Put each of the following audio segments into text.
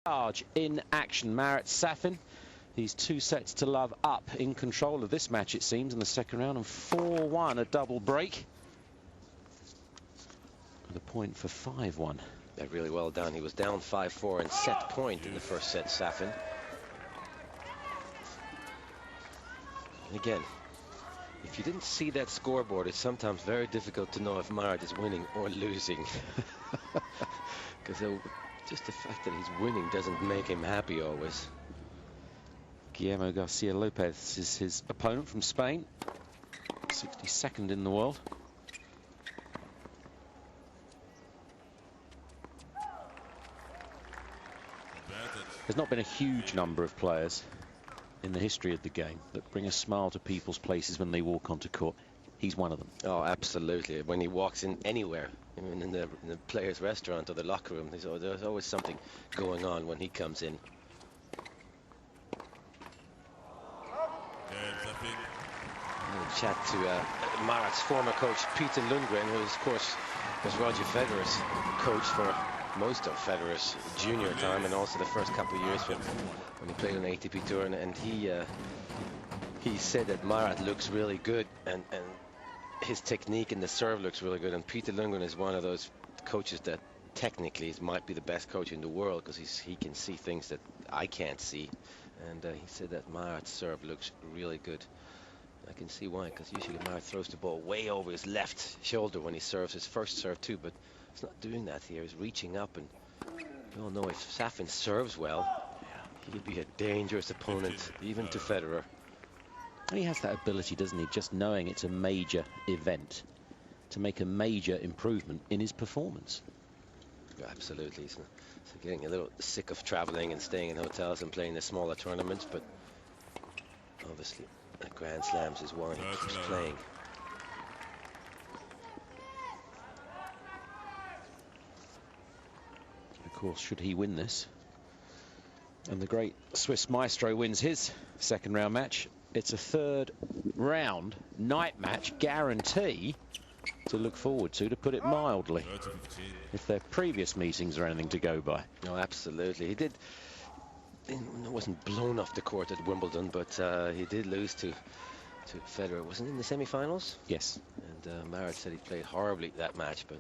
Charge in action. Marat Safin. He's 2 sets to love up, in control of this match, it seems, in the second round, and 4-1, a double break. The point for 5-1. Yeah, really well done. He was down 5-4 and set point in the first set, Safin. And again, if you didn't see that scoreboard, it's sometimes very difficult to know if Marat is winning or losing. Because just the fact that he's winning doesn't make him happy always. Guillermo Garcia-Lopez is his opponent from Spain, 62nd in the world. There's not been a huge number of players in the history of the game that bring a smile to people's places when they walk onto court. He's one of them. Oh, absolutely. When he walks in anywhere, even in the player's restaurant or the locker room, there's always something going on when he comes in. Chat to Marat's former coach Peter Lundgren, who of course was Roger Federer's coach for most of Federer's junior time and also the first couple of years when he played on the ATP tour, and he said that Marat looks really good and his technique and the serve looks really good, and Peter Lundgren is one of those coaches that technically might be the best coach in the world because he can see things that I can't see, and he said that Marat's serve looks really good. I can see why, because usually Marat throws the ball way over his left shoulder when he serves his first serve too, but he's not doing that here. He's reaching up, and we all know if Safin serves well, he'd be a dangerous opponent, even to Federer. And he has that ability, doesn't he, just knowing it's a major event, to make a major improvement in his performance. Yeah, absolutely. So getting a little sick of traveling and staying in hotels and playing the smaller tournaments, but obviously Grand Slams is why he keeps playing. Of course, should he win this, and the great Swiss maestro wins his second round match, it's a third round night match guarantee to look forward to put it mildly, if their previous meetings are anything to go by. No, absolutely. He wasn't blown off the court at Wimbledon, but he did lose to Federer. Wasn't he in the semi-finals? Yes. And Marat said he played horribly that match, but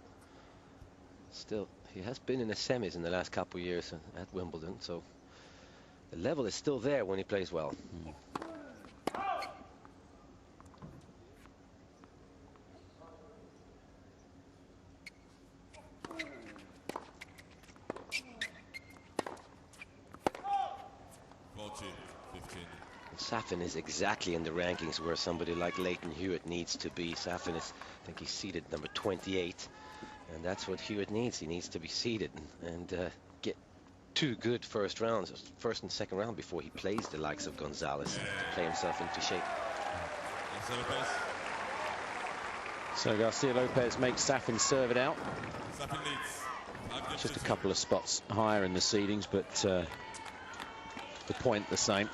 still, he has been in the semis in the last couple of years at Wimbledon, so the level is still there when he plays well. Safin is exactly in the rankings where somebody like Leighton Hewitt needs to be. Safin is, I think he's seated number 28, and that's what Hewitt needs. He needs to be seated and get 2 good first rounds, first and second round, before he plays the likes of Gonzalez to play himself into shape. So Garcia-Lopez makes Safin serve it out. Just a couple of spots higher in the seedings, but the point the same.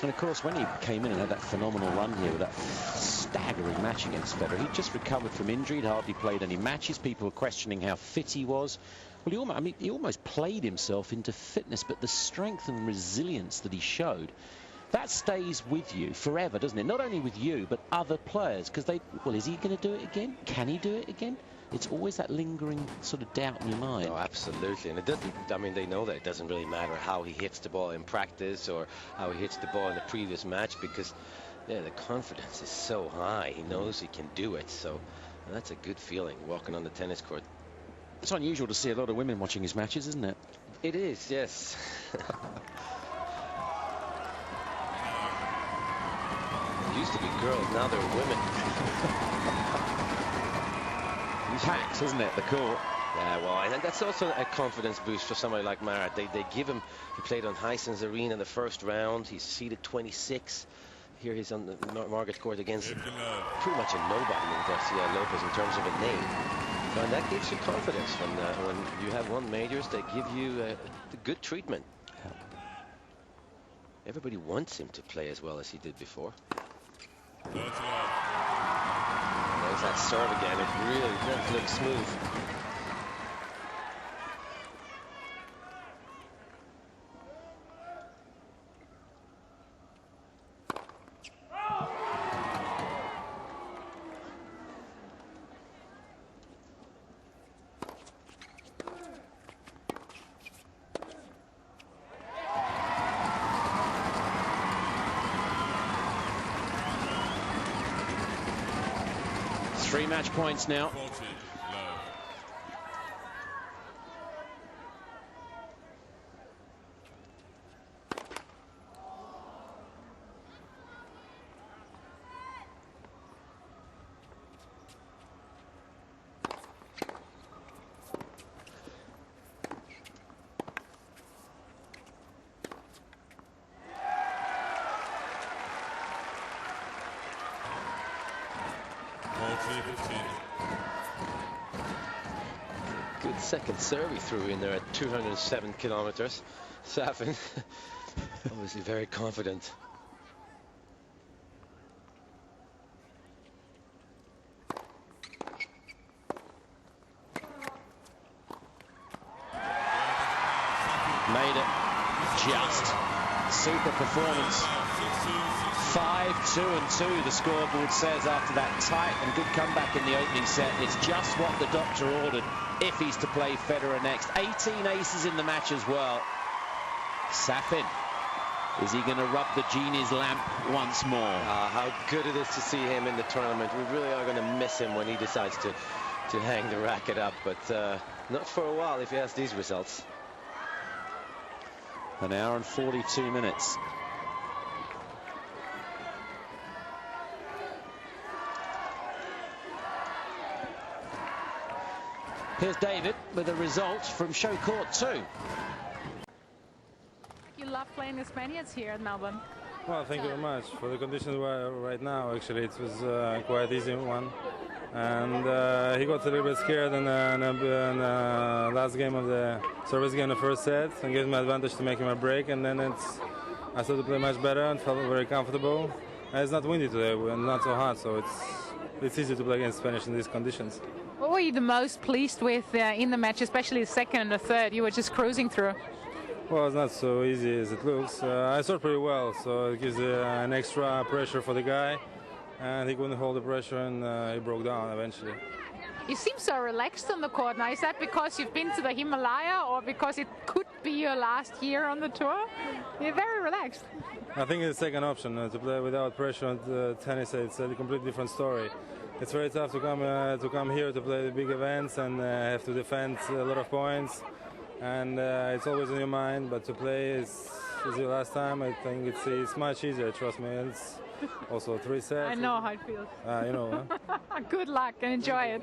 And of course, when he came in and had that phenomenal run here with that staggering match against Federer, he'd just recovered from injury, he'd hardly played any matches. People were questioning how fit he was. Well, he almost played himself into fitness, but the strength and resilience that he showed, that stays with you forever, doesn't it? Not only with you, but other players, because well, is he going to do it again? Can he do it again? It's always that lingering sort of doubt in your mind. Oh, absolutely. And it doesn't, I mean, they know that it doesn't really matter how he hits the ball in practice or how he hits the ball in the previous match, because the confidence is so high. He knows he can do it. So that's a good feeling, walking on the tennis court. It's unusual to see a lot of women watching his matches, isn't it? It is, yes. It used to be girls, now they're women. Packs, isn't it, the court? Yeah, well, and that's also a confidence boost for somebody like Marat. They give him, he played on Heissens Arena in the first round. He's seeded 26. Here he's on the Margaret Court against pretty much a nobody in Garcia-Lopez in terms of a name. And that gives you confidence when you have won majors. They give you the good treatment. Everybody wants him to play as well as he did before. There's that serve again. It really does look smooth. 3 match points now. Good second serve he threw in there at 207 kilometers. Safin, obviously very confident. Made it. Just super performance. 5-2-2 the scoreboard says after that tight and good comeback in the opening set. It's just what the doctor ordered if he's to play Federer next. 18 aces in the match as well. Safin, is he going to rub the genie's lamp once more? How good it is to see him in the tournament. We really are going to miss him when he decides to hang the racket up, but not for a while if he has these results. An hour and 42 minutes. Here's David with a result from show court 2. You love playing the Spaniards here at Melbourne. Well, thank you very much. For the conditions right now, actually, it was quite easy one. And he got a little bit scared in the last game of the service game, the first set, and gave me advantage to make him a break. And then I started to play much better and felt very comfortable. And it's not windy today, and not so hot, so it's easy to play against Spanish in these conditions. What were you the most pleased with in the match, especially the second and the third? You were just cruising through. Well, it's not so easy as it looks. I served pretty well, so it gives an extra pressure for the guy. And he couldn't hold the pressure, and he broke down eventually. You seem so relaxed on the court now. Is that because you've been to the Himalaya, or because it could be your last year on the tour? You're very relaxed. I think it's the second option, to play without pressure on tennis. It's a completely different story. It's very tough to come here to play the big events and have to defend a lot of points. And it's always in your mind, but to play is your last time. I think it's much easier, trust me. It's also 3 sets. I know how it feels. You know. Good luck and enjoy it.